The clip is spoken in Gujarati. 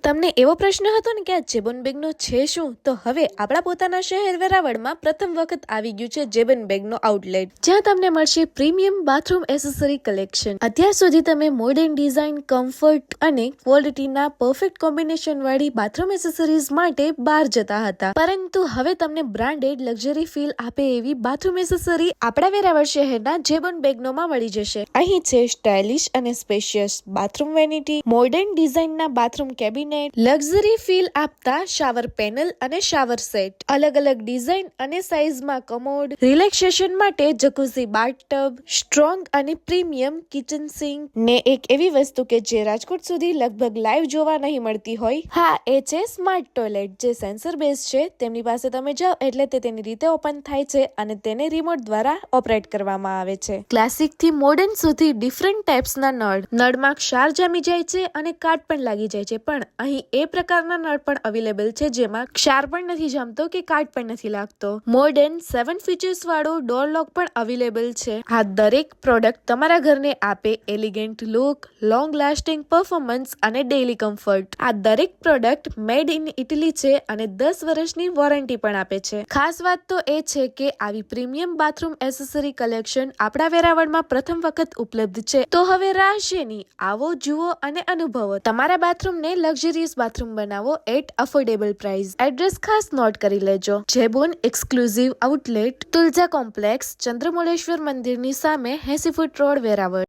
તમને એવો પ્રશ્ન હતો ને કે આ જેબન બેગનો છે શું? તો હવે આપણા પોતાના શહેર વેરાવળમાં પ્રથમ વખત આવી ગયું છે જેબન બેગનો આઉટલેટ, જ્યાં તમને મળશે પ્રીમિયમ બાથરૂમ એસેસરી કલેક્શન. અત્યાર સુધી તમે મોડર્ન ડિઝાઇન, કમ્ફર્ટ અને ક્વોલિટીના પરફેક્ટ કોમ્બિનેશન વાળી બાથરૂમ એસેસરીઝ માટે બહાર જતા હતા, પરંતુ હવે તમને બ્રાન્ડેડ લક્ઝરી ફીલ આપે એવી બાથરૂમ એસેસરી આપણા વેરાવળ શહેરના જેબન બેગનોમાં મળી જશે. અહીં છે સ્ટાઇલિશ અને સ્પેશિયસ બાથરૂમ વેનિટી, મોડર્ન ડિઝાઇનના બાથરૂમ કેબિનેટ, લક્ઝરી ફીલ આપતા શાવર પેનલ અને શાવર સેટ, અલગ અલગ ડિઝાઇન અને સાઇઝમાં કમોડ, રિલેક્સેશન માટે જકુઝી બાથટબ, સ્ટ્રોંગ અને પ્રીમિયમ કિચન સિંક ને એક એવી વસ્તુ કે જે રાજકોટ સુધી લગભગ લાઈવ જોવા નહીં મળતી હોય. હા, એ છે સ્માર્ટ ટોયલેટ, જે સેન્સર બેઝ છે. તેમની પાસે તમે જાઓ એટલે તે તેની રીતે ઓપન થાય છે અને તેને રિમોટ દ્વારા ઓપરેટ કરવામાં આવે છે. ક્લાસિક થી મોડર્ન સુધી ડિફરન્ટ ટાઈપ્સના નળમાં ક્ષાર જામી જાય છે અને કાટ પણ લાગી જાય છે, પણ અહીં એ પ્રકારના નળ પણ અવેલેબલ છે જેમાં ક્ષાર પણ નથી જામતો કે કાટ પણ નથી લાગતો. મોડર્ન 7 ફીચર્સ વાળો ડોર લોક પણ અવેલેબલ છે. આ દરેક પ્રોડક્ટ તમારા ઘરને આપે elegant look, long lasting performance અને ડેઇલી કમ્ફર્ટ. આ દરેક પ્રોડક્ટ મેડ ઇન ઇટલી છે અને 10 વર્ષની વોરંટી પણ આપે છે. ખાસ વાત તો એ છે કે આવી પ્રીમિયમ બાથરૂમ એસેસરી કલેક્શન આપણા વેરાવળમાં પ્રથમ વખત ઉપલબ્ધ છે. તો હવે રાહ શેની? આવો, જુઓ અને અનુભવો. તમારા બાથરૂમને લક્ઝરિયસ બાથરૂમ બનાવો એટ અફોર્ડેબલ પ્રાઇસ. એડ્રેસ ખાસ નોટ કરી લેજો. જેબોન exclusive outlet, Tulja complex, Chandramouleshwar મંદિરની સામે 80 ફૂટ રોડ, વેરાવળ.